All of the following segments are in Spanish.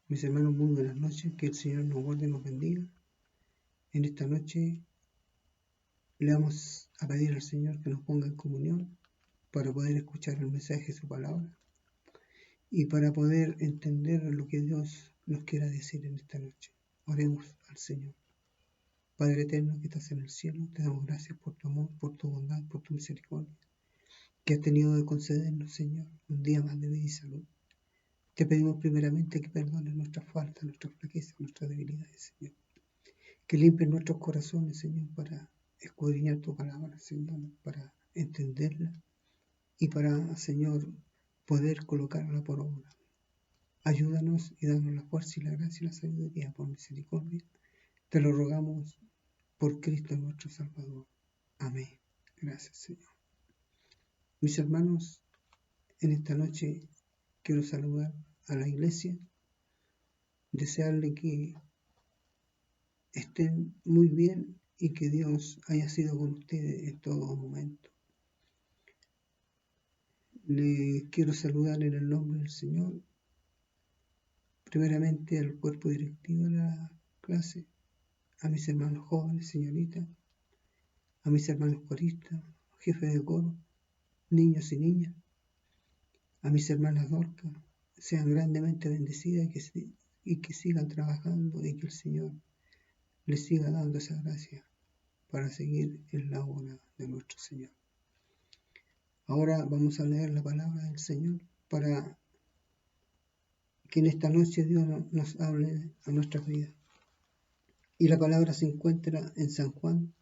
Mis hermanos, muy buenas noches. Que el Señor nos guarde y nos bendiga. En esta noche le vamos a pedir al Señor que nos ponga en comunión para poder escuchar el mensaje de su palabra y para poder entender lo que Dios nos quiera decir en esta noche. Oremos al Señor. Padre eterno que estás en el cielo, te damos gracias por tu amor, por tu bondad, por tu misericordia que has tenido de concedernos, Señor, un día más de vida y salud. Te pedimos primeramente que perdones nuestras faltas, nuestras flaquezas, nuestras debilidades, Señor. Que limpies nuestros corazones, Señor, para escudriñar tu palabra, Señor, para entenderla y para, Señor, poder colocarla por obra. Ayúdanos y danos la fuerza y la gracia y la sabiduría por misericordia. Te lo rogamos por Cristo nuestro Salvador. Amén. Gracias, Señor. Mis hermanos, en esta noche quiero saludar a la iglesia, desearle que estén muy bien y que Dios haya sido con ustedes en todo momento. Les quiero saludar en el nombre del Señor, primeramente al cuerpo directivo de la clase, a mis hermanos jóvenes, señoritas, a mis hermanos coristas, jefes de coro, niños y niñas, a mis hermanas Dorcas, sean grandemente bendecidas y que sigan trabajando y que el Señor les siga dando esa gracia para seguir en la obra de nuestro Señor. Ahora vamos a leer la palabra del Señor para que en esta noche Dios nos hable a nuestras vidas. Y la palabra se encuentra en San Juan,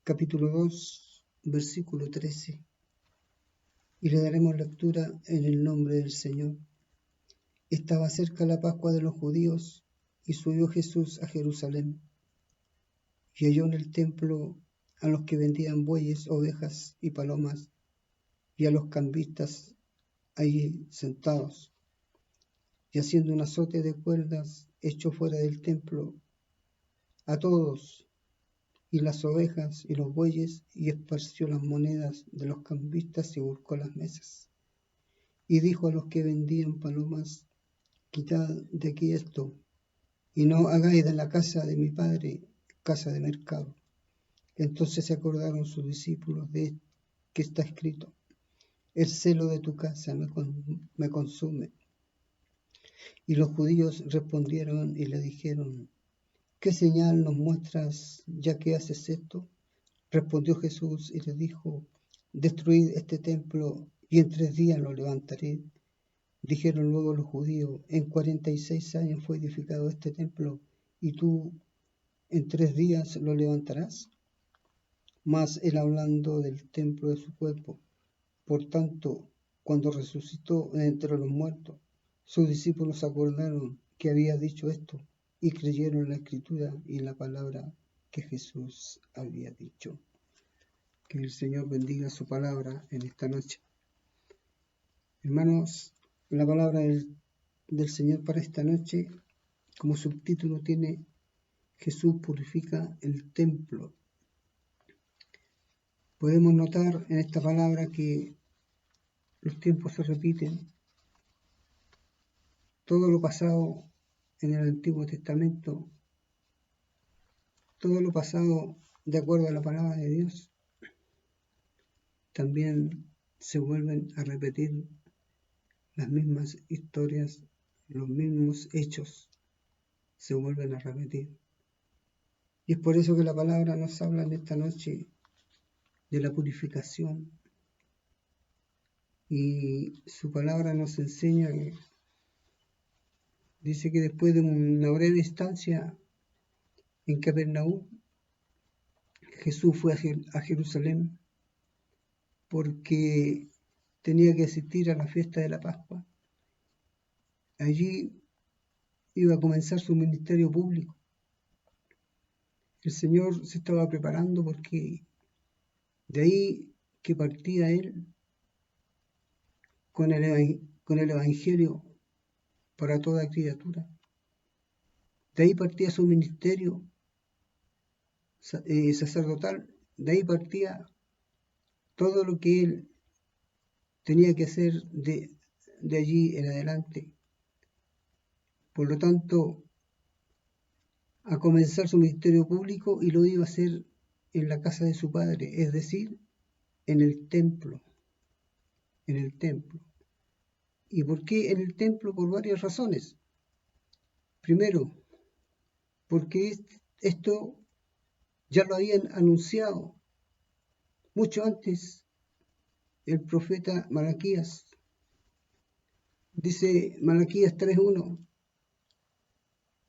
capítulo 2, versículo 13. Y le daremos lectura en el nombre del Señor. Estaba cerca la Pascua de los judíos y subió Jesús a Jerusalén. Y halló en el templo a los que vendían bueyes, ovejas y palomas, y a los cambistas allí sentados. Y haciendo un azote de cuerdas, echó fuera del templo a todos y las ovejas y los bueyes, y esparció las monedas de los cambistas y volcó las mesas. Y dijo a los que vendían palomas: quitad de aquí esto, y no hagáis de la casa de mi padre casa de mercado. Entonces se acordaron sus discípulos de que está escrito: el celo de tu casa me consume. Y los judíos respondieron y le dijeron: ¿qué señal nos muestras ya que haces esto? Respondió Jesús y les dijo: destruid este templo y en 3 días lo levantaré. Dijeron luego los judíos: en 46 años fue edificado este templo, y tú en 3 días lo levantarás. Mas él hablando del templo de su cuerpo. Por tanto, cuando resucitó entre los muertos, sus discípulos acordaron que había dicho esto y creyeron en la escritura y en la palabra que Jesús había dicho. Que el Señor bendiga su palabra en esta noche. Hermanos, la palabra del Señor para esta noche, como subtítulo tiene: Jesús purifica el templo. Podemos notar en esta palabra que los tiempos se repiten. Todo lo pasado en el Antiguo Testamento, todo lo pasado de acuerdo a la palabra de Dios, también se vuelven a repetir las mismas historias, los mismos hechos se vuelven a repetir. Y es por eso que la palabra nos habla en esta noche de la purificación. Y su palabra nos enseña que dice que después de una breve estancia en Capernaum, Jesús fue a Jerusalén porque tenía que asistir a la fiesta de la Pascua. Allí iba a comenzar su ministerio público. El Señor se estaba preparando porque de ahí que partía Él con el Evangelio para toda criatura. De ahí partía su ministerio sacerdotal, de ahí partía todo lo que Él tenía que hacer de allí en adelante, Por lo tanto, a comenzar su ministerio público y lo iba a hacer en la casa de su padre, es decir, en el templo. En el templo. ¿Y por qué en el templo? Por varias razones. Primero, porque esto ya lo habían anunciado mucho antes el profeta Malaquías. Dice Malaquías 3:1,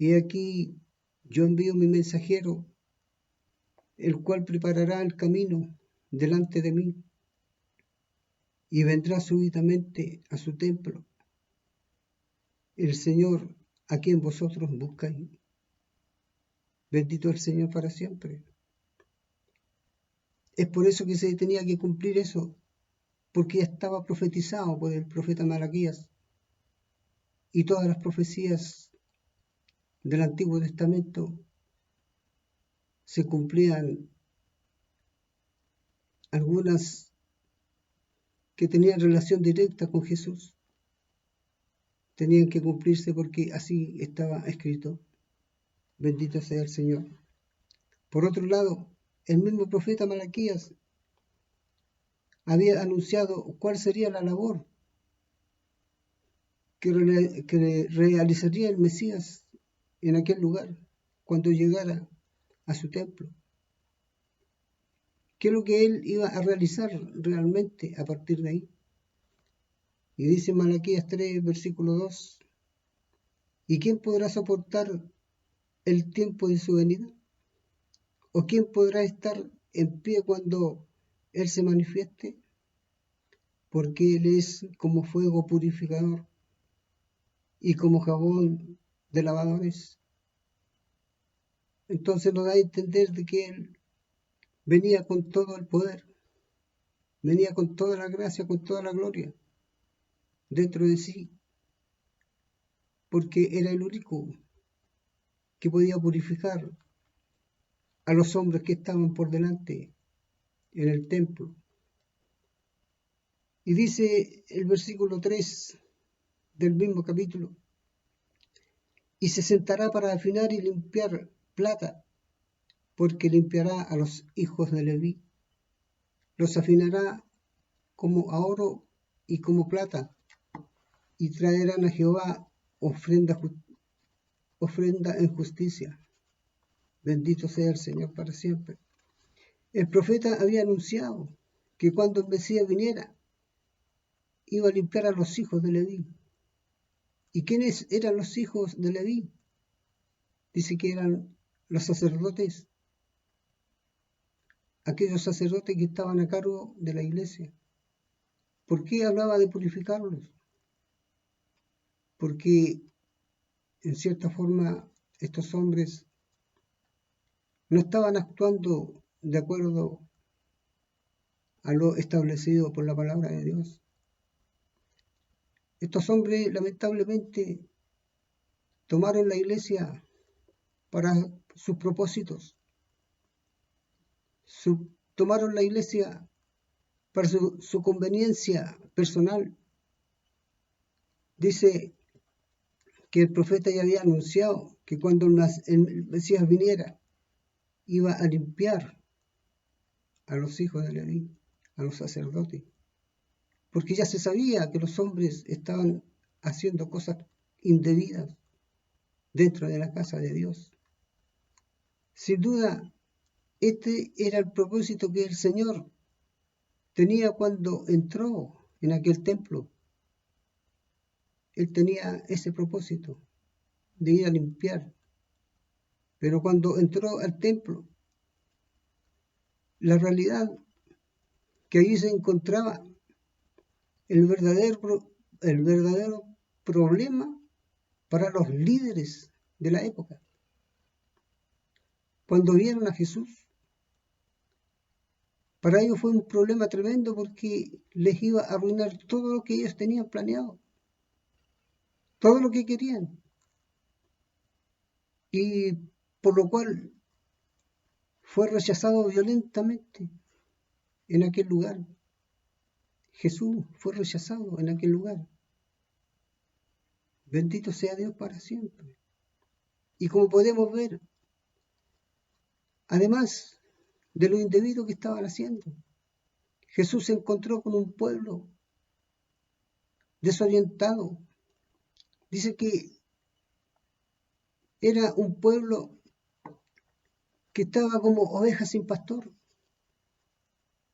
y aquí yo envío mi mensajero, el cual preparará el camino delante de mí, y vendrá súbitamente a su templo, el Señor a quien vosotros buscáis. Bendito el Señor para siempre. Es por eso que se tenía que cumplir eso, porque ya estaba profetizado por el profeta Malaquías, y todas las profecías del Antiguo Testamento se cumplían, algunas que tenían relación directa con Jesús, tenían que cumplirse porque así estaba escrito. Bendito sea el Señor. Por otro lado, el mismo profeta Malaquías había anunciado cuál sería la labor que realizaría el Mesías en aquel lugar cuando llegara a su templo. ¿Qué es lo que él iba a realizar realmente a partir de ahí? Y dice Malaquías 3, versículo 2, ¿y quién podrá soportar el tiempo de su venida? ¿O quién podrá estar en pie cuando Él se manifieste? Porque Él es como fuego purificador y como jabón de lavadores. Entonces nos da a entender de que Él venía con todo el poder, venía con toda la gracia, con toda la gloria dentro de sí, porque era el único que podía purificar a los hombres que estaban por delante en el templo. Y dice el versículo 3 del mismo capítulo, y se sentará para afinar y limpiar plata, porque limpiará a los hijos de Leví, los afinará como a oro y como plata, y traerán a Jehová ofrenda en justicia. Bendito sea el Señor para siempre. El profeta había anunciado que cuando el Mesías viniera, iba a limpiar a los hijos de Leví. ¿Y quiénes eran los hijos de Leví? Dice que eran los sacerdotes, aquellos sacerdotes que estaban a cargo de la iglesia. ¿Por qué hablaba de purificarlos? Porque en cierta forma estos hombres no estaban actuando de acuerdo a lo establecido por la palabra de Dios. Estos hombres lamentablemente tomaron la iglesia para sus propósitos. Tomaron la iglesia para su conveniencia personal. Dice que el profeta ya había anunciado que cuando el Mesías viniera, iba a limpiar a los hijos de Leví, a los sacerdotes, porque ya se sabía que los hombres estaban haciendo cosas indebidas dentro de la casa de Dios. Sin duda, este era el propósito que el Señor tenía cuando entró en aquel templo. Él tenía ese propósito de ir a limpiar. Pero cuando entró al templo, la realidad que allí se encontraba el verdadero problema para los líderes de la época. Cuando vieron a Jesús, para ellos fue un problema tremendo porque les iba a arruinar todo lo que ellos tenían planeado, todo lo que querían. Y por lo cual fue rechazado violentamente en aquel lugar. Jesús fue rechazado en aquel lugar. Bendito sea Dios para siempre. Y como podemos ver, además de lo indebido que estaban haciendo, Jesús se encontró con un pueblo desorientado. Dice que era un pueblo que estaba como ovejas sin pastor.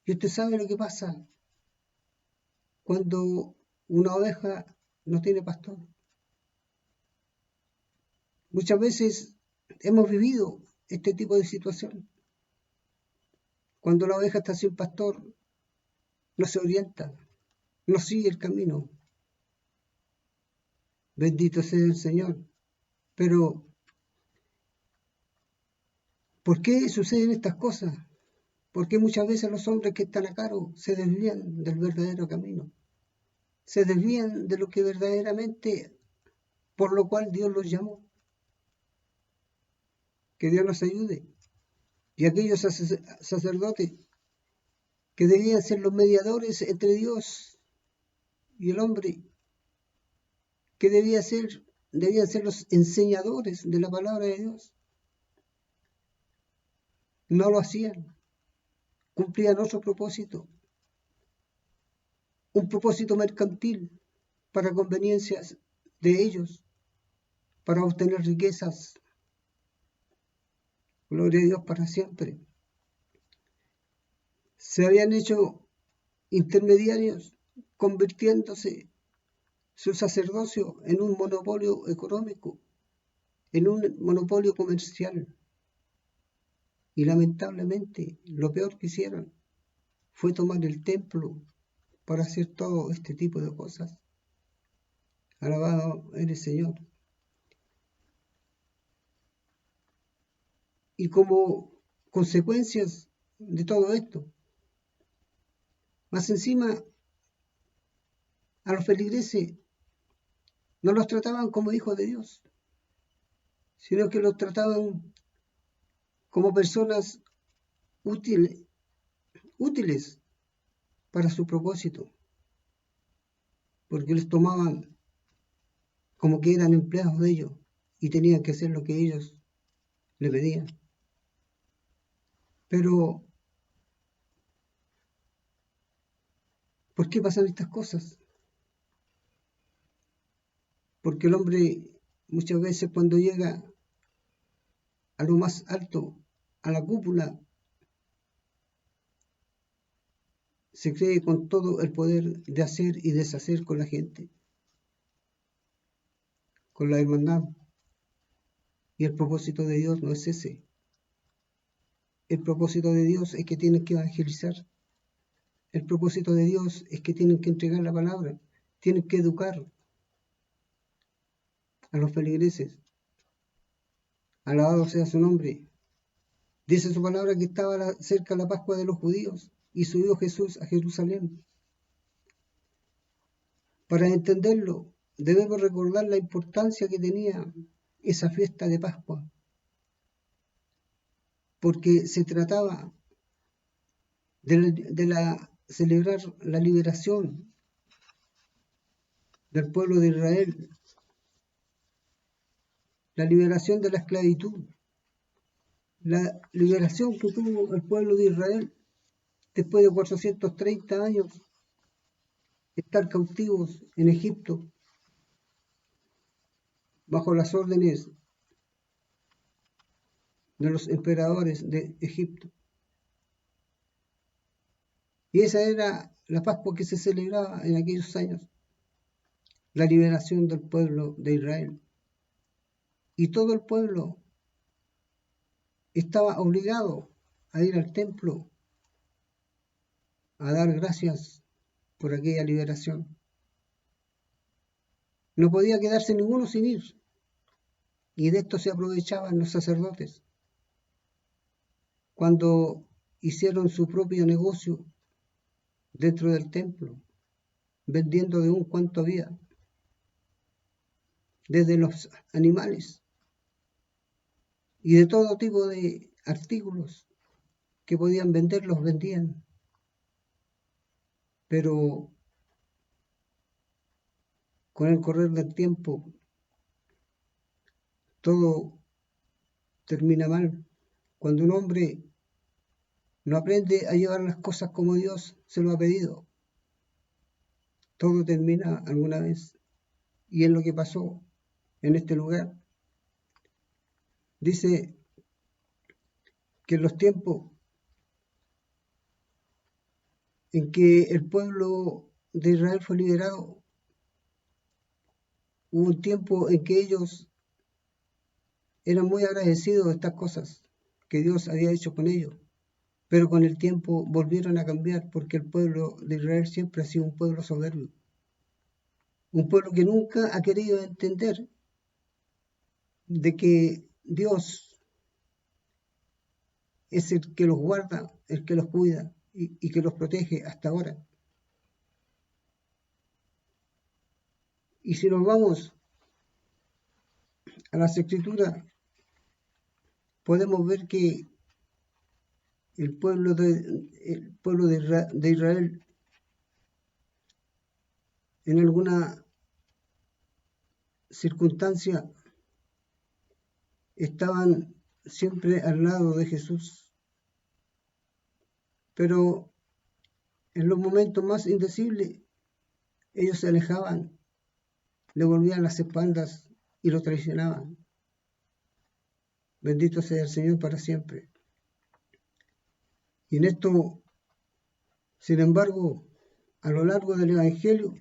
Y usted sabe lo que pasa cuando una oveja no tiene pastor. Muchas veces hemos vivido este tipo de situación. Cuando la oveja está sin pastor, no se orienta, no sigue el camino. Bendito sea el Señor. Pero, ¿por qué suceden estas cosas? Porque muchas veces los hombres que están a cargo se desvían del verdadero camino. Se desvían de lo que verdaderamente, por lo cual Dios los llamó. Que Dios nos ayude. Y aquellos sacerdotes que debían ser los mediadores entre Dios y el hombre, que debían ser los enseñadores de la palabra de Dios, no lo hacían. Cumplían otro propósito, un propósito mercantil para conveniencias de ellos, para obtener riquezas. Gloria a Dios para siempre. Se habían hecho intermediarios, convirtiéndose su sacerdocio en un monopolio económico, en un monopolio comercial. Y lamentablemente lo peor que hicieron fue tomar el templo para hacer todo este tipo de cosas. Alabado eres Señor. Y como consecuencias de todo esto, más encima a los feligreses no los trataban como hijos de Dios, sino que los trataban como personas útiles para su propósito, porque les tomaban como que eran empleados de ellos y tenían que hacer lo que ellos le pedían. Pero, ¿por qué pasan estas cosas? Porque el hombre muchas veces cuando llega a lo más alto, a la cúpula, se cree con todo el poder de hacer y deshacer con la gente, con la hermandad. Y el propósito de Dios no es ese. El propósito de Dios es que tienen que evangelizar. El propósito de Dios es que tienen que entregar la palabra, tienen que educar a los feligreses. Alabado sea su nombre. Dice su palabra que estaba cerca la Pascua de los judíos y subió Jesús a Jerusalén. Para entenderlo, debemos recordar la importancia que tenía esa fiesta de Pascua, porque se trataba de celebrar la liberación del pueblo de Israel, la liberación de la esclavitud, la liberación que tuvo el pueblo de Israel después de 430 años de estar cautivos en Egipto, bajo las órdenes de los emperadores de Egipto. Y esa era la Pascua que se celebraba en aquellos años, la liberación del pueblo de Israel. Y todo el pueblo estaba obligado a ir al templo a dar gracias por aquella liberación. No podía quedarse ninguno sin ir, y de esto se aprovechaban los sacerdotes cuando hicieron su propio negocio dentro del templo, vendiendo de un cuanto había, desde los animales y de todo tipo de artículos que podían vender, los vendían. Pero con el correr del tiempo todo termina mal. Cuando un hombre no aprende a llevar las cosas como Dios se lo ha pedido, todo termina alguna vez. Y es lo que pasó en este lugar. Dice que en los tiempos en que el pueblo de Israel fue liberado, hubo un tiempo en que ellos eran muy agradecidos de estas cosas que Dios había hecho con ellos, pero con el tiempo volvieron a cambiar porque el pueblo de Israel siempre ha sido un pueblo soberbio, un pueblo que nunca ha querido entender de que Dios es el que los guarda, el que los cuida y que los protege hasta ahora. Y si nos vamos a las Escrituras, podemos ver que el pueblo de Israel en alguna circunstancia estaban siempre al lado de Jesús, pero en los momentos más indecibles ellos se alejaban, le volvían las espaldas y lo traicionaban. Bendito sea el Señor para siempre. Y en esto, sin embargo, a lo largo del Evangelio,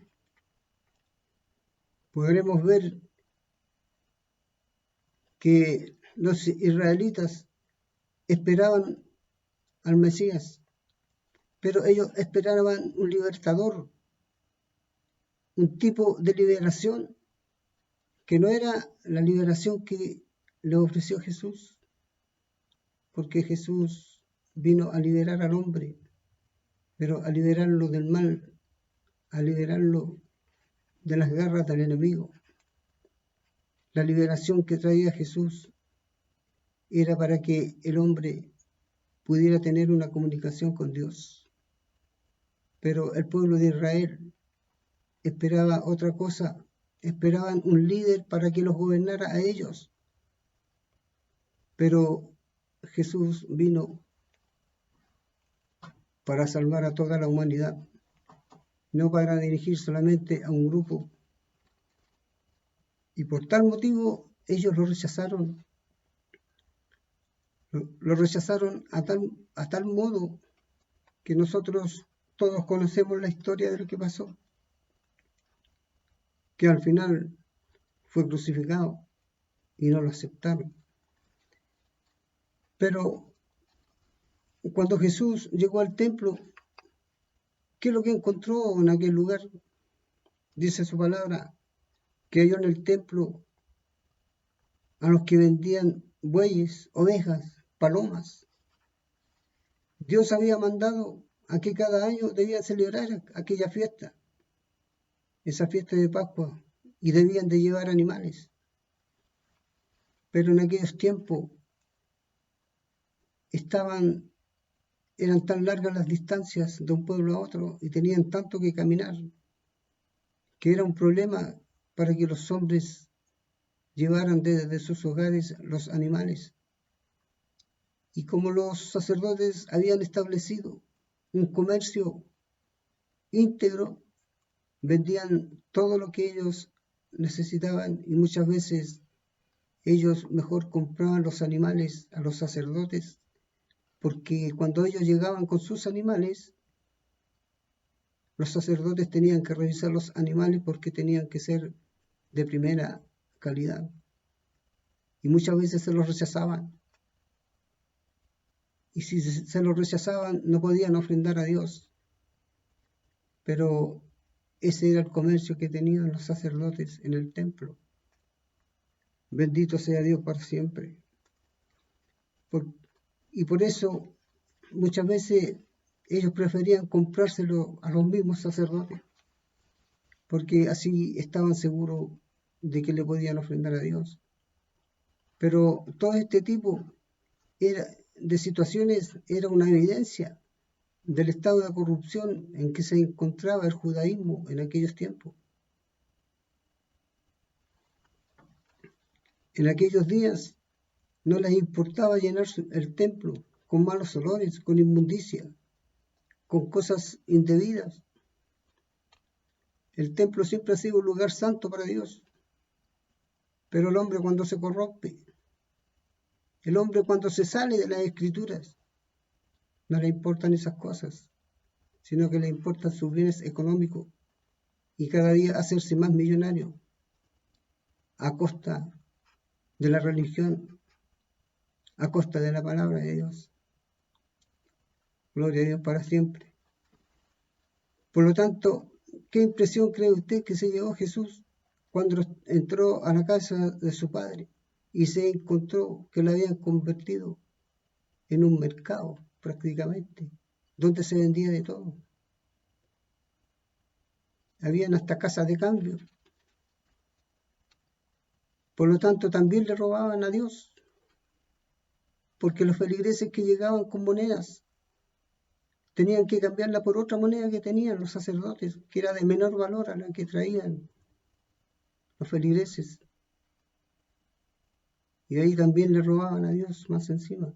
podremos ver que los israelitas esperaban al Mesías, pero ellos esperaban un libertador, un tipo de liberación que no era la liberación que le ofreció Jesús, porque Jesús vino a liberar al hombre, pero a liberarlo del mal, a liberarlo de las garras del enemigo. La liberación que traía Jesús era para que el hombre pudiera tener una comunicación con Dios. Pero el pueblo de Israel esperaba otra cosa, esperaban un líder para que los gobernara a ellos. Pero Jesús vino para salvar a toda la humanidad, no para dirigir solamente a un grupo. Y por tal motivo ellos lo rechazaron a tal modo que nosotros todos conocemos la historia de lo que pasó, que al final fue crucificado y no lo aceptaron. Pero cuando Jesús llegó al templo, ¿qué es lo que encontró en aquel lugar? Dice su palabra, que halló en el templo a los que vendían bueyes, ovejas, palomas. Dios había mandado a que cada año debían celebrar aquella fiesta, esa fiesta de Pascua, y debían de llevar animales. Pero en aquellos tiempos eran tan largas las distancias de un pueblo a otro y tenían tanto que caminar, que era un problema para que los hombres llevaran desde sus hogares los animales. Y como los sacerdotes habían establecido un comercio íntegro, vendían todo lo que ellos necesitaban y muchas veces ellos mejor compraban los animales a los sacerdotes, porque cuando ellos llegaban con sus animales, los sacerdotes tenían que revisar los animales porque tenían que ser de primera calidad. Y muchas veces se los rechazaban. Y si se los rechazaban, no podían ofrendar a Dios. Pero ese era el comercio que tenían los sacerdotes en el templo. Bendito sea Dios para siempre. Y por eso muchas veces ellos preferían comprárselo a los mismos sacerdotes, porque así estaban seguros de que le podían ofrendar a Dios. Pero todo este tipo de situaciones era una evidencia del estado de corrupción en que se encontraba el judaísmo en aquellos tiempos. En aquellos días no les importaba llenar el templo con malos olores, con inmundicia, con cosas indebidas. El templo siempre ha sido un lugar santo para Dios. Pero el hombre cuando se corrompe, el hombre cuando se sale de las escrituras, no le importan esas cosas, sino que le importan sus bienes económicos y cada día hacerse más millonario a costa de la religión, a costa de la palabra de Dios. Gloria a Dios para siempre. Por lo tanto, ¿qué impresión cree usted que se llevó Jesús cuando entró a la casa de su padre y se encontró que la habían convertido en un mercado prácticamente, donde se vendía de todo? Habían hasta casas de cambio. Por lo tanto, también le robaban a Dios, porque los feligreses que llegaban con monedas tenían que cambiarla por otra moneda que tenían los sacerdotes, que era de menor valor a la que traían los feligreses. Y ahí también le robaban a Dios más encima,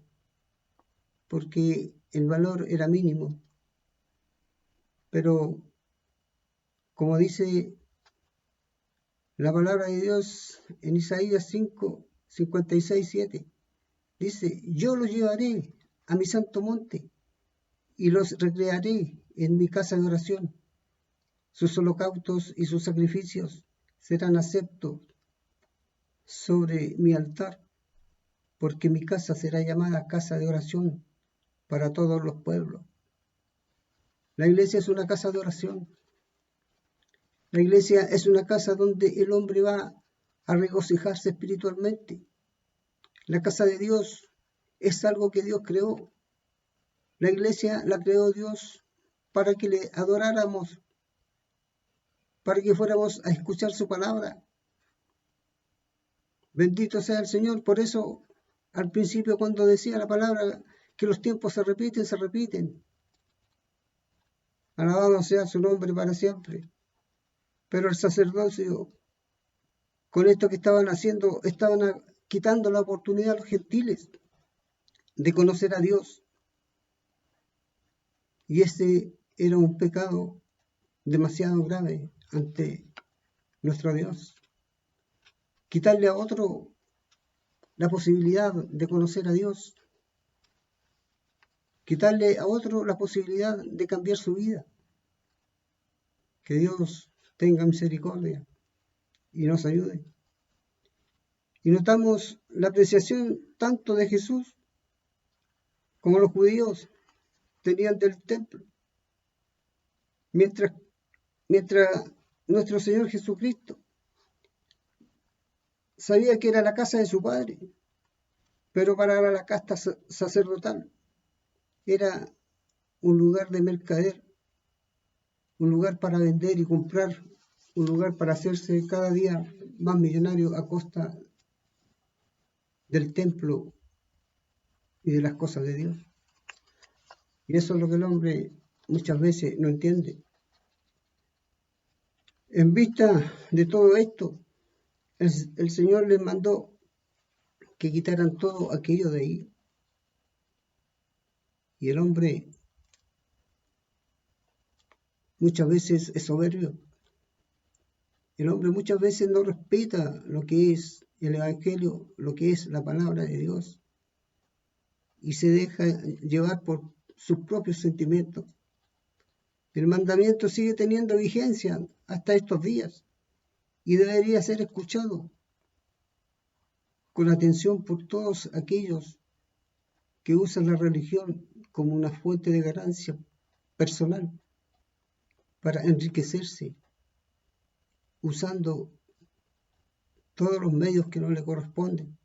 porque el valor era mínimo. Pero, como dice la palabra de Dios en Isaías 5, 56, 7, dice: yo los llevaré a mi santo monte y los recrearé en mi casa de oración. Sus holocaustos y sus sacrificios serán aceptos sobre mi altar, porque mi casa será llamada casa de oración para todos los pueblos. La iglesia es una casa de oración. La iglesia es una casa donde el hombre va a regocijarse espiritualmente. La casa de Dios es algo que Dios creó. La iglesia la creó Dios para que le adoráramos, para que fuéramos a escuchar su palabra. Bendito sea el Señor. Por eso, al principio, cuando decía la palabra que los tiempos se repiten, se repiten. Alabado sea su nombre para siempre. Pero el sacerdocio, con esto que estaban haciendo, estaban quitando la oportunidad a los gentiles de conocer a Dios. Y ese era un pecado demasiado grave ante nuestro Dios. Quitarle a otro la posibilidad de conocer a Dios. Quitarle a otro la posibilidad de cambiar su vida. Que Dios tenga misericordia y nos ayude. Y notamos la apreciación tanto de Jesús como los judíos tenían del templo. Mientras nuestro Señor Jesucristo sabía que era la casa de su Padre, pero para la casta sacerdotal era un lugar de mercader, un lugar para vender y comprar, un lugar para hacerse cada día más millonario a costa del templo y de las cosas de Dios. Y eso es lo que el hombre muchas veces no entiende. En vista de todo esto, el Señor les mandó que quitaran todo aquello de ahí. Y el hombre muchas veces es soberbio. El hombre muchas veces no respeta lo que es el Evangelio, lo que es la palabra de Dios, y se deja llevar por sus propios sentimientos. El mandamiento sigue teniendo vigencia hasta estos días y debería ser escuchado con atención por todos aquellos que usan la religión como una fuente de ganancia personal para enriquecerse, usando todos los medios que no le corresponden,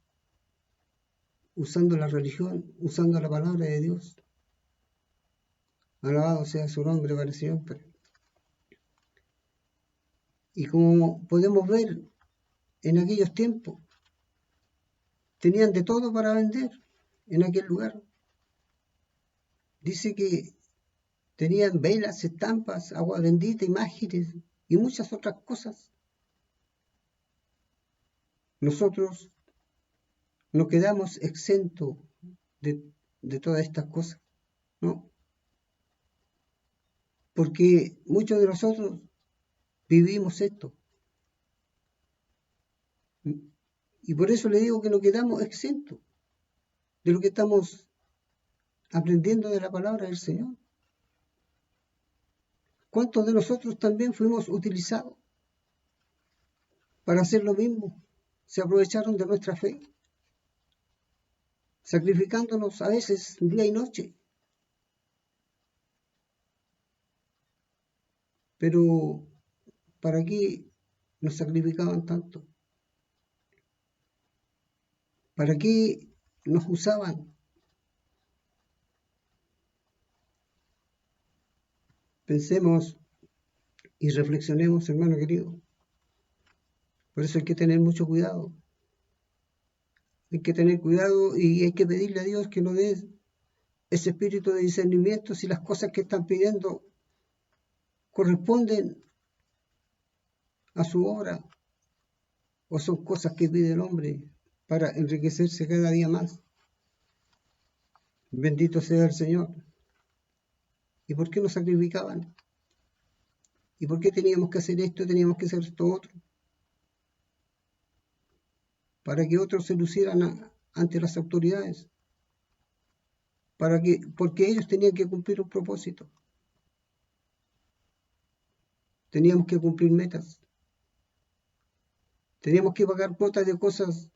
usando la religión, usando la palabra de Dios. Alabado sea su nombre para siempre. Y como podemos ver, en aquellos tiempos, tenían de todo para vender en aquel lugar. Dice que tenían velas, estampas, agua bendita, imágenes y muchas otras cosas. Nosotros no quedamos exentos de todas estas cosas, ¿no? Porque muchos de nosotros vivimos esto. Y por eso le digo que no quedamos exentos de lo que estamos aprendiendo de la palabra del Señor. ¿Cuántos de nosotros también fuimos utilizados para hacer lo mismo? Se aprovecharon de nuestra fe, sacrificándonos a veces día y noche. Pero ¿para qué nos sacrificaban tanto? ¿Para qué nos usaban? Pensemos y reflexionemos, hermano querido. Por eso hay que tener mucho cuidado. Hay que tener cuidado y hay que pedirle a Dios que nos dé ese espíritu de discernimiento si las cosas que están pidiendo corresponden a su obra o son cosas que pide el hombre para enriquecerse cada día más. Bendito sea el Señor. ¿Y por qué nos sacrificaban? ¿Y por qué teníamos que hacer esto, teníamos que hacer esto otro? Para que otros se lucieran ante las autoridades. Porque ellos tenían que cumplir un propósito. Teníamos que cumplir metas. Teníamos que pagar cuotas de cosas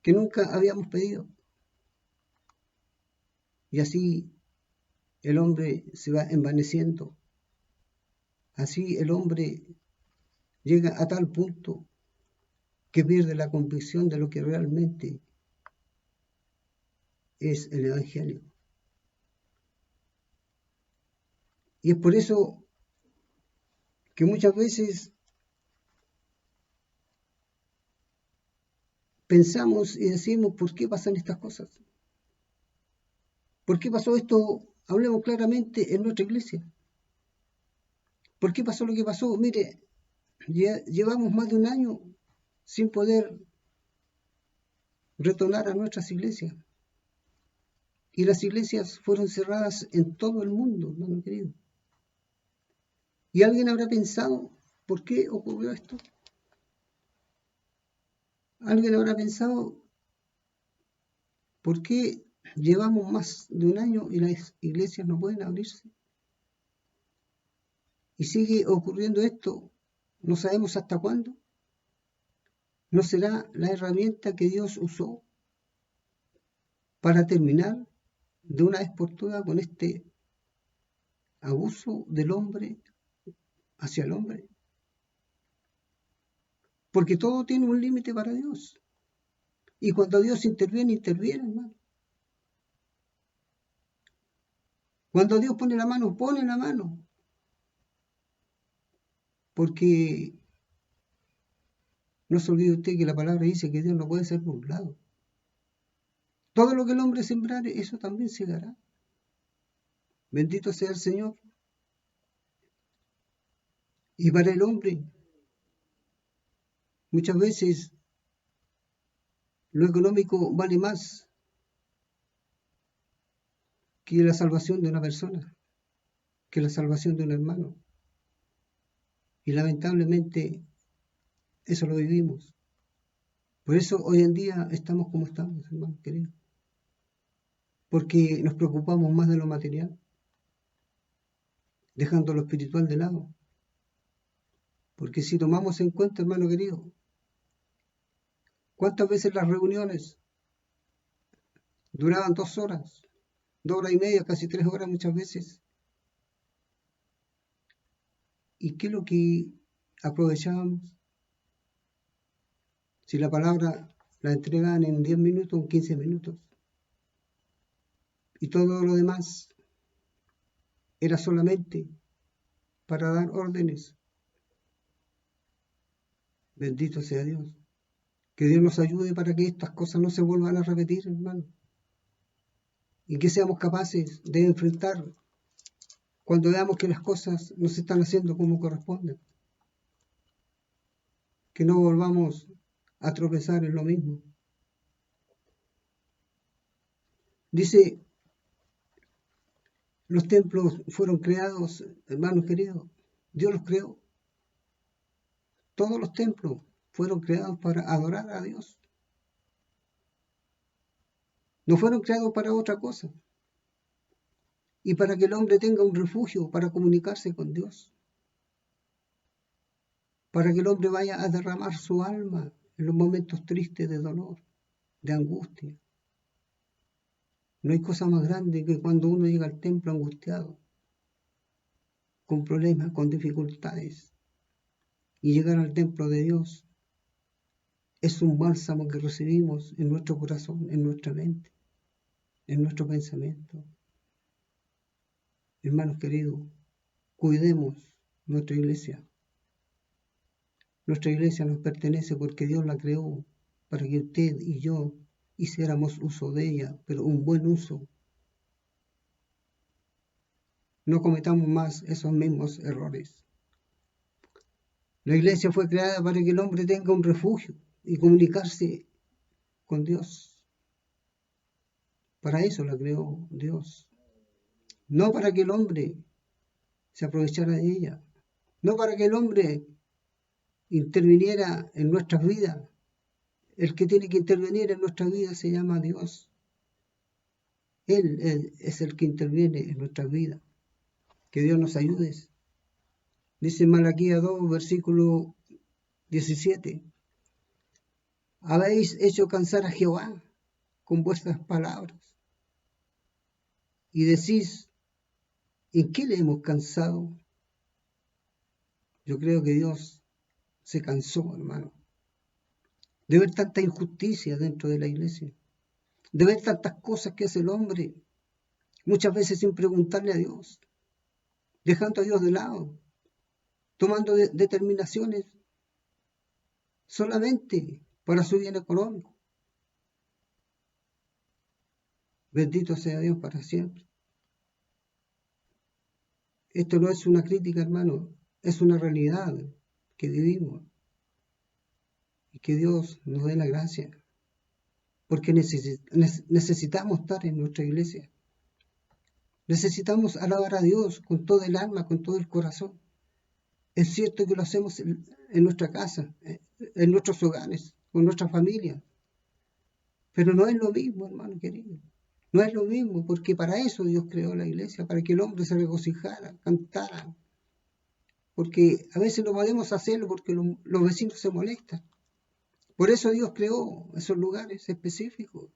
que nunca habíamos pedido. Y así el hombre se va envaneciendo. Así el hombre llega a tal punto que pierde la convicción de lo que realmente es el Evangelio. Y es por eso que muchas veces pensamos y decimos, ¿por qué pasan estas cosas? ¿Por qué pasó esto? Hablemos claramente en nuestra iglesia. ¿Por qué pasó lo que pasó? Mire, llevamos más de un año sin poder retornar a nuestras iglesias. Y las iglesias fueron cerradas en todo el mundo, hermano querido. ¿Y alguien habrá pensado por qué ocurrió esto? ¿Alguien habrá pensado por qué llevamos más de un año y las iglesias no pueden abrirse? Y sigue ocurriendo esto, no sabemos hasta cuándo. ¿No será la herramienta que Dios usó para terminar de una vez por todas con este abuso del hombre hacia el hombre? Porque todo tiene un límite para Dios. Y cuando Dios interviene, hermano. Cuando Dios pone la mano, pone la mano. Porque no se olvide usted que la palabra dice que Dios no puede ser burlado. Todo lo que el hombre sembrare, eso también segará. Bendito sea el Señor. Y para el hombre, muchas veces lo económico vale más que la salvación de una persona, que la salvación de un hermano. Y lamentablemente eso lo vivimos. Por eso hoy en día estamos como estamos, hermano querido. Porque nos preocupamos más de lo material, dejando lo espiritual de lado. Porque si tomamos en cuenta, hermano querido, ¿cuántas veces las reuniones duraban 2 horas, 2 horas y media, casi 3 horas muchas veces? ¿Y qué es lo que aprovechábamos? Si la palabra la entregaban en 10 minutos, en 15 minutos. Y todo lo demás era solamente para dar órdenes. Bendito sea Dios. Que Dios nos ayude para que estas cosas no se vuelvan a repetir, hermano. Y que seamos capaces de enfrentar cuando veamos que las cosas no se están haciendo como corresponden. Que no volvamos a tropezar en lo mismo. Dice, los templos fueron creados, hermanos queridos, Dios los creó. Todos los templos fueron creados para adorar a Dios. No fueron creados para otra cosa. Y para que el hombre tenga un refugio para comunicarse con Dios. Para que el hombre vaya a derramar su alma en los momentos tristes de dolor, de angustia. No hay cosa más grande que cuando uno llega al templo angustiado, con problemas, con dificultades, y llegar al templo de Dios es un bálsamo que recibimos en nuestro corazón, en nuestra mente, en nuestro pensamiento. Hermanos queridos, cuidemos nuestra iglesia. Nuestra iglesia nos pertenece porque Dios la creó para que usted y yo hiciéramos uso de ella, pero un buen uso. No cometamos más esos mismos errores. La iglesia fue creada para que el hombre tenga un refugio y comunicarse con Dios. Para eso la creó Dios. No para que el hombre se aprovechara de ella. No para que el hombre interviniera en nuestras vidas. El que tiene que intervenir en nuestra vida se llama Dios. Él es el que interviene en nuestras vidas. Que Dios nos ayude. Dice Malaquías 2, versículo 17. Habéis hecho cansar a Jehová con vuestras palabras. Y decís, ¿en qué le hemos cansado? Yo creo que Dios se cansó, hermano, de ver tanta injusticia dentro de la iglesia, de ver tantas cosas que hace el hombre, muchas veces sin preguntarle a Dios, dejando a Dios de lado, tomando determinaciones solamente para su bien económico. Bendito sea Dios para siempre. Esto no es una crítica, hermano, es una realidad que vivimos. Y que Dios nos dé la gracia, porque necesitamos estar en nuestra iglesia. Necesitamos alabar a Dios con todo el alma, con todo el corazón. Es cierto que lo hacemos en nuestra casa, en nuestros hogares, con nuestra familia, pero no es lo mismo, hermano querido. No es lo mismo, porque para eso Dios creó la iglesia, para que el hombre se regocijara, cantara. Porque a veces no podemos hacerlo porque los vecinos se molestan. Por eso Dios creó esos lugares específicos,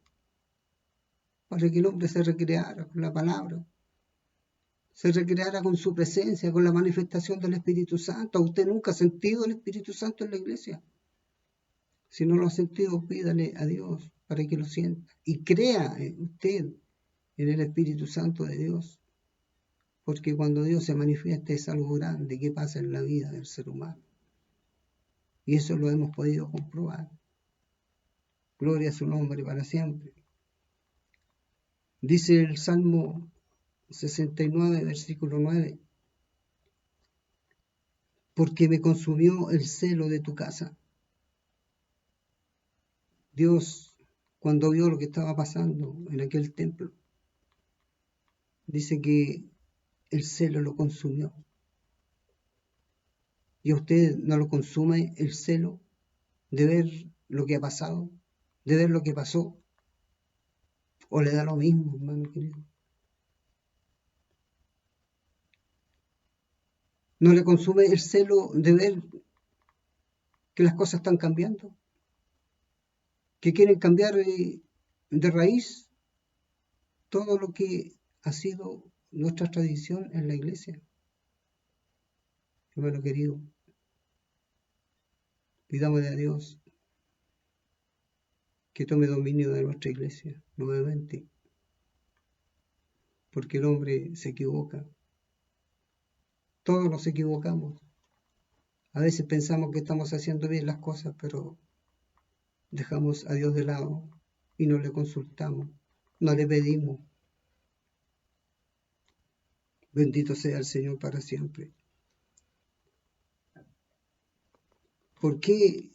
para que el hombre se recreara con la palabra, se recreara con su presencia, con la manifestación del Espíritu Santo. ¿Usted nunca ha sentido el Espíritu Santo en la iglesia? Si no lo ha sentido, pídale a Dios para que lo sienta. Y crea usted en el Espíritu Santo de Dios, porque cuando Dios se manifiesta es algo grande que pasa en la vida del ser humano. Y eso lo hemos podido comprobar. Gloria a su nombre para siempre. Dice el Salmo 69, versículo 9. Porque me consumió el celo de tu casa. Dios, cuando vio lo que estaba pasando en aquel templo, dice que el celo lo consumió. ¿Y a usted no lo consume el celo de ver lo que ha pasado, de ver lo que pasó? ¿O le da lo mismo, hermano querido? ¿No le consume el celo de ver que las cosas están cambiando? ¿Que quieren cambiar de raíz todo lo que ha sido nuestra tradición en la iglesia? Hermano querido, pidámosle a Dios que tome dominio de nuestra iglesia nuevamente, porque el hombre se equivoca. Todos nos equivocamos. A veces pensamos que estamos haciendo bien las cosas, pero dejamos a Dios de lado y no le consultamos, no le pedimos. Bendito sea el Señor para siempre. ¿Por qué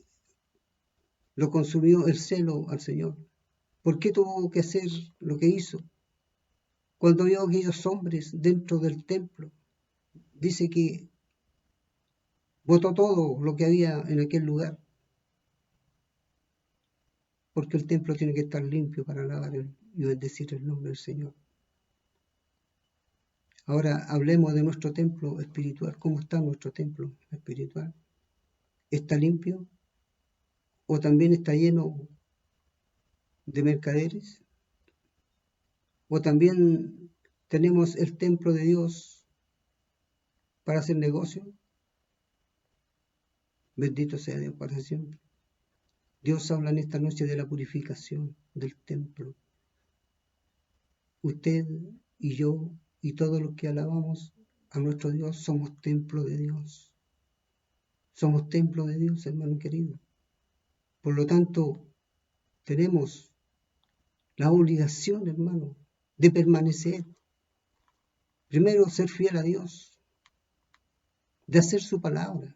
lo consumió el celo al Señor? ¿Por qué tuvo que hacer lo que hizo? Cuando vio a aquellos hombres dentro del templo, dice que botó todo lo que había en aquel lugar, porque el templo tiene que estar limpio para alabar y bendecir el nombre del Señor. Ahora hablemos de nuestro templo espiritual. ¿Cómo está nuestro templo espiritual? ¿Está limpio? ¿O también está lleno de mercaderes? ¿O también tenemos el templo de Dios para hacer negocio? Bendito sea Dios para siempre. Dios habla en esta noche de la purificación del templo. Usted y yo y todos los que alabamos a nuestro Dios somos templo de Dios. Somos templo de Dios, hermano querido. Por lo tanto, tenemos la obligación, hermano, de permanecer. Primero, ser fiel a Dios, de hacer su palabra,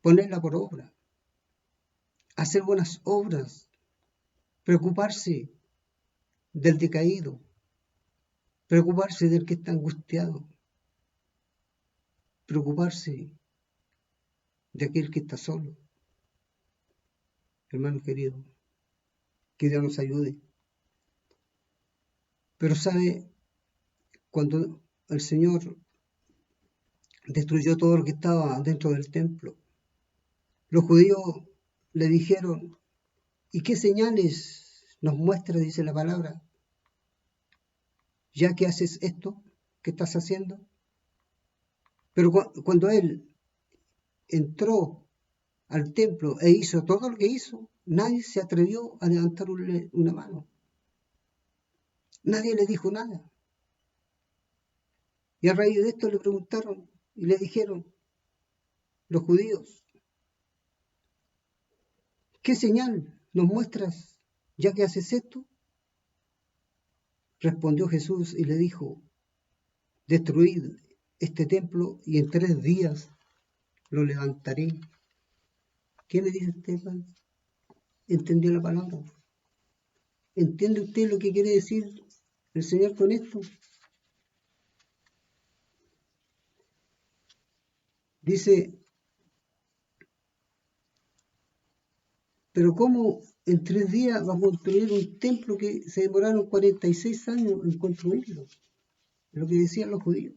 ponerla por obra, hacer buenas obras, preocuparse del decaído, preocuparse del que está angustiado, preocuparse de aquel que está solo. Hermano querido, que Dios nos ayude. Pero sabe, cuando el Señor destruyó todo lo que estaba dentro del templo, los judíos le dijeron, ¿y qué señales nos muestra, dice la palabra, ya que haces esto que estás haciendo? Pero cuando él entró al templo e hizo todo lo que hizo, nadie se atrevió a levantar una mano. Nadie le dijo nada. Y a raíz de esto le preguntaron y le dijeron los judíos, ¿qué señal nos muestras ya que haces esto? Respondió Jesús y le dijo, destruid este templo y en 3 días lo levantaré. ¿Qué le dice usted, hermano? ¿Entendió la palabra? ¿Entiende usted lo que quiere decir el Señor con esto? Dice, pero ¿cómo en 3 días va a construir un templo que se demoraron 46 años en construirlo? Lo que decían los judíos.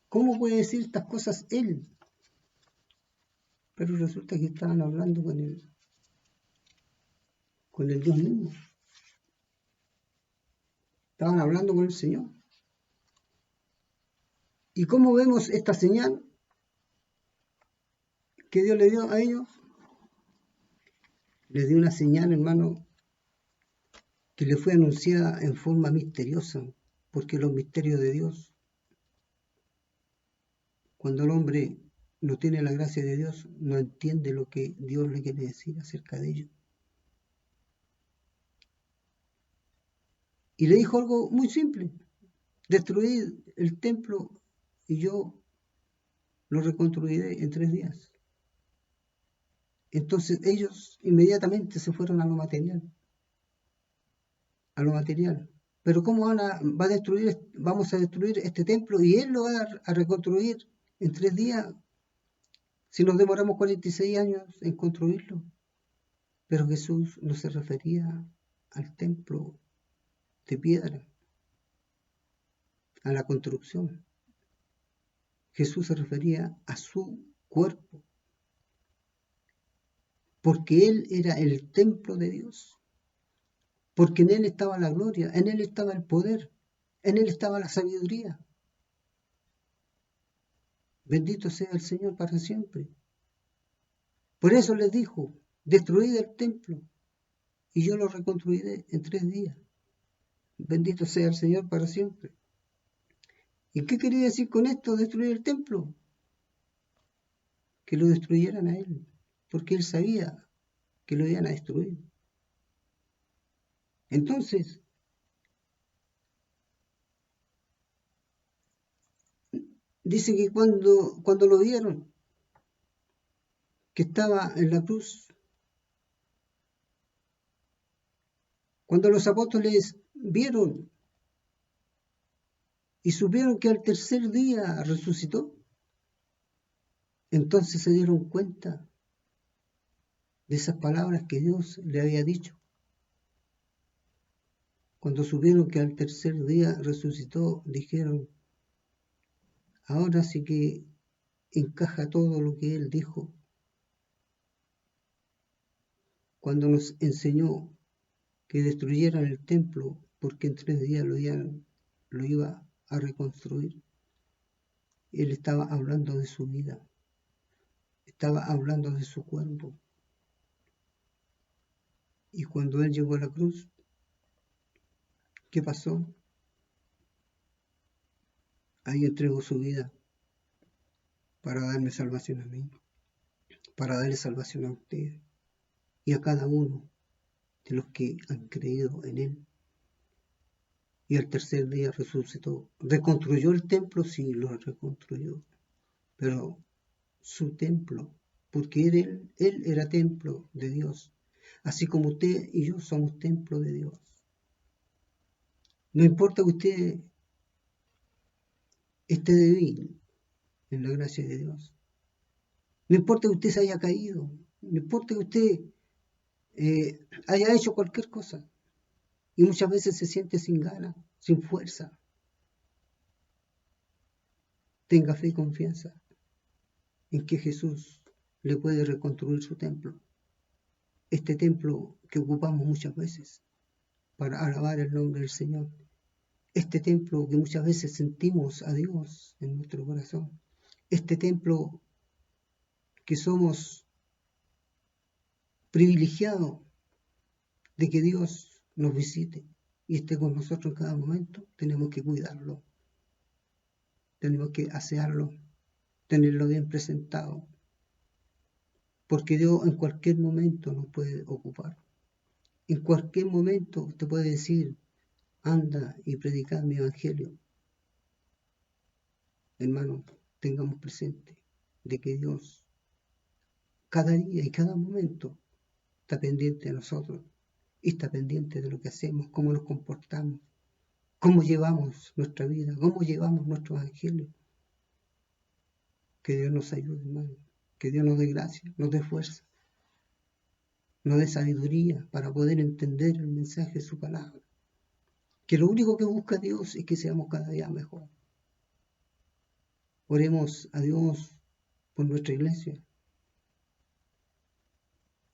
¿Cómo puede decir estas cosas él? Pero resulta que estaban hablando con el Dios mismo. Estaban hablando con el Señor. ¿Y cómo vemos esta señal que Dios le dio a ellos? Les dio una señal, hermano, que le fue anunciada en forma misteriosa, porque los misterios de Dios, cuando el hombre no tiene la gracia de Dios, no entiende lo que Dios le quiere decir acerca de ello. Y le dijo algo muy simple, destruid el templo y yo lo reconstruiré en 3 días. Entonces ellos inmediatamente se fueron a lo material. Pero ¿cómo vamos a destruir este templo y él lo va a reconstruir en 3 días si nos demoramos 46 años en construirlo? Pero Jesús no se refería al templo de piedra, a la construcción. Jesús se refería a su cuerpo, porque Él era el templo de Dios, porque en Él estaba la gloria, en Él estaba el poder, en Él estaba la sabiduría. Bendito sea el Señor para siempre. Por eso les dijo, destruid el templo y yo lo reconstruiré en 3 días. Bendito sea el Señor para siempre. ¿Y qué quería decir con esto, destruir el templo? Que lo destruyeran a Él, porque Él sabía que lo iban a destruir. Entonces, dice que cuando lo vieron, que estaba en la cruz, Cuando los apóstoles vieron y supieron que al tercer día resucitó, entonces se dieron cuenta de esas palabras que Dios le había dicho. Cuando supieron que al tercer día resucitó, dijeron, ahora sí que encaja todo lo que Él dijo cuando nos enseñó que destruyeran el templo porque en 3 días lo iba a reconstruir. Él estaba hablando de su vida, estaba hablando de su cuerpo. Y cuando Él llegó a la cruz, ¿qué pasó? Ahí entregó su vida para darme salvación a mí, para darle salvación a ustedes y a cada uno de los que han creído en Él. Y al tercer día resucitó. ¿Reconstruyó el templo? Sí, lo reconstruyó. Pero su templo, porque él era templo de Dios, así como usted y yo somos templo de Dios. No importa que usted esté débil en la gracia de Dios. No importa que usted se haya caído. No importa que usted haya hecho cualquier cosa. Y muchas veces se siente sin ganas, sin fuerza. Tenga fe y confianza en que Jesús le puede reconstruir su templo. Este templo que ocupamos muchas veces para alabar el nombre del Señor. Este templo que muchas veces sentimos a Dios en nuestro corazón. Este templo que somos privilegiados de que Dios nos visite y esté con nosotros en cada momento. Tenemos que cuidarlo. Tenemos que asearlo, tenerlo bien presentado. Porque Dios en cualquier momento nos puede ocupar. En cualquier momento te puede decir, anda y predica mi evangelio. Hermanos, tengamos presente de que Dios cada día y cada momento está pendiente de nosotros y está pendiente de lo que hacemos, cómo nos comportamos, cómo llevamos nuestra vida, cómo llevamos nuestro evangelio. Que Dios nos ayude, hermano, que Dios nos dé gracia, nos dé fuerza, nos dé sabiduría para poder entender el mensaje de su palabra. Que lo único que busca Dios es que seamos cada día mejor. Oremos a Dios por nuestra iglesia,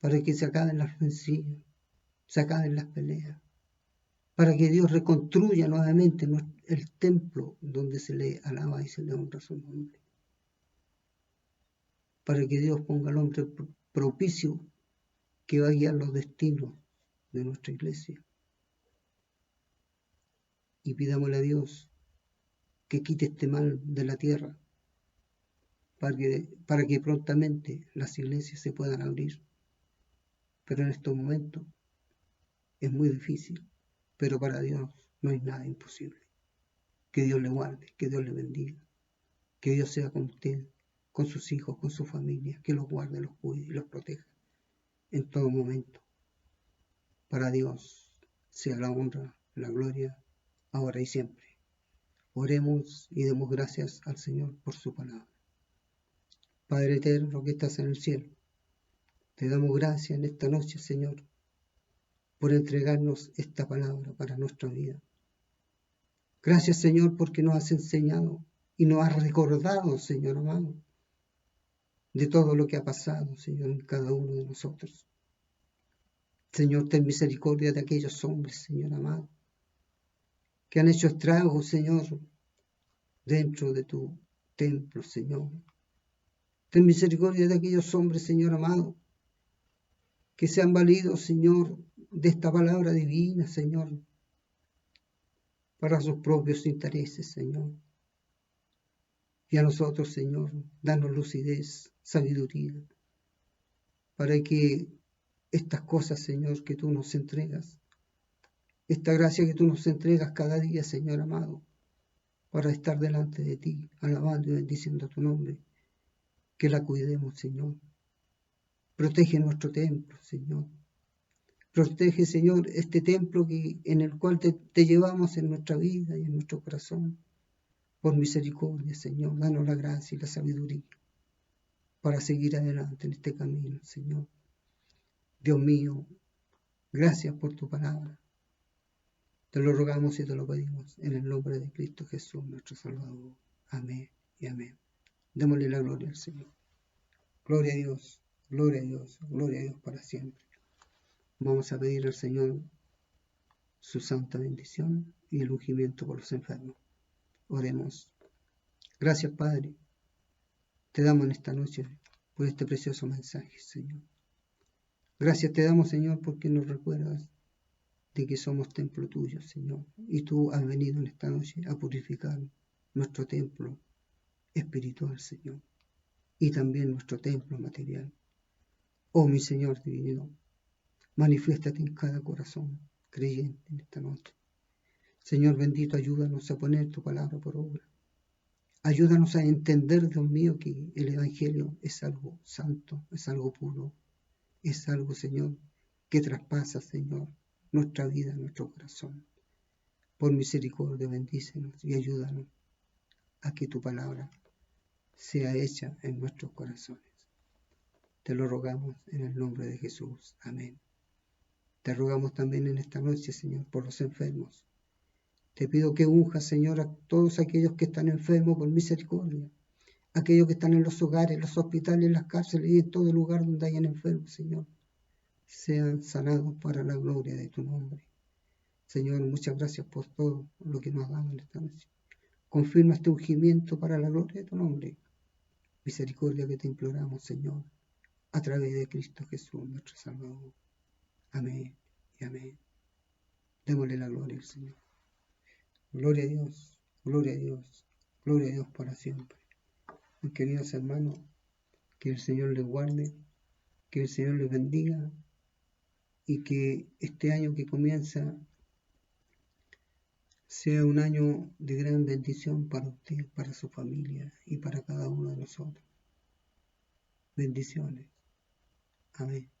para que se acaben las rencillas, se acaben las peleas, para que Dios reconstruya nuevamente el templo donde se le alaba y se le honra su nombre, para que Dios ponga al hombre propicio que va a guiar los destinos de nuestra iglesia. Y pidámosle a Dios que quite este mal de la tierra, para que prontamente las iglesias se puedan abrir. Pero en estos momentos es muy difícil, pero para Dios no hay nada imposible. Que Dios le guarde, que Dios le bendiga, que Dios sea con usted, con sus hijos, con su familia, que los guarde, los cuide y los proteja en todo momento. Para Dios sea la honra, la gloria, ahora y siempre. Oremos y demos gracias al Señor por su palabra. Padre eterno que estás en el cielo, te damos gracias en esta noche, Señor, por entregarnos esta palabra para nuestra vida. Gracias, Señor, porque nos has enseñado y nos has recordado, Señor amado, de todo lo que ha pasado, Señor, en cada uno de nosotros. Señor, ten misericordia de aquellos hombres, Señor amado, que han hecho estragos, Señor, dentro de tu templo, Señor. Ten misericordia de aquellos hombres, Señor amado, que se han valido, Señor, de esta palabra divina, Señor, para sus propios intereses, Señor. Y a nosotros, Señor, danos lucidez, sabiduría, para que estas cosas, Señor, que tú nos entregas, esta gracia que tú nos entregas cada día, Señor amado, para estar delante de ti, alabando y bendiciendo tu nombre, que la cuidemos, Señor. Protege nuestro templo, Señor. Protege, Señor, este templo en el cual te llevamos en nuestra vida y en nuestro corazón. Por misericordia, Señor, danos la gracia y la sabiduría para seguir adelante en este camino, Señor. Dios mío, gracias por tu palabra. Te lo rogamos y te lo pedimos en el nombre de Cristo Jesús, nuestro Salvador. Amén y amén. Démosle la gloria al Señor. Gloria a Dios, gloria a Dios, gloria a Dios para siempre. Vamos a pedir al Señor su santa bendición y el ungimiento por los enfermos. Oremos. Gracias, Padre. Te damos en esta noche por este precioso mensaje, Señor. Gracias te damos, Señor, porque nos recuerdas de que somos templo tuyo, Señor. Y tú has venido en esta noche a purificar nuestro templo espiritual, Señor. Y también nuestro templo material. Oh, mi Señor divino, manifiéstate en cada corazón creyente en esta noche. Señor bendito, ayúdanos a poner tu palabra por obra. Ayúdanos a entender, Dios mío, que el Evangelio es algo santo, es algo puro, es algo, Señor, que traspasa, Señor, nuestra vida, nuestro corazón. Por misericordia, bendícenos y ayúdanos a que tu palabra sea hecha en nuestros corazones. Te lo rogamos en el nombre de Jesús. Amén. Te rogamos también en esta noche, Señor, por los enfermos. Te pido que unjas, Señor, a todos aquellos que están enfermos por misericordia. Aquellos que están en los hogares, en los hospitales, en las cárceles y en todo lugar donde hayan enfermos, Señor. Sean sanados para la gloria de tu nombre. Señor, muchas gracias por todo lo que nos has dado en esta noche. Confirma este ungimiento para la gloria de tu nombre. Misericordia que te imploramos, Señor, a través de Cristo Jesús, nuestro Salvador. Amén y amén. Démosle la gloria al Señor. Gloria a Dios, gloria a Dios, gloria a Dios para siempre. Mis queridos hermanos, que el Señor les guarde, que el Señor les bendiga y que este año que comienza sea un año de gran bendición para usted, para su familia y para cada uno de nosotros. Bendiciones. Amén.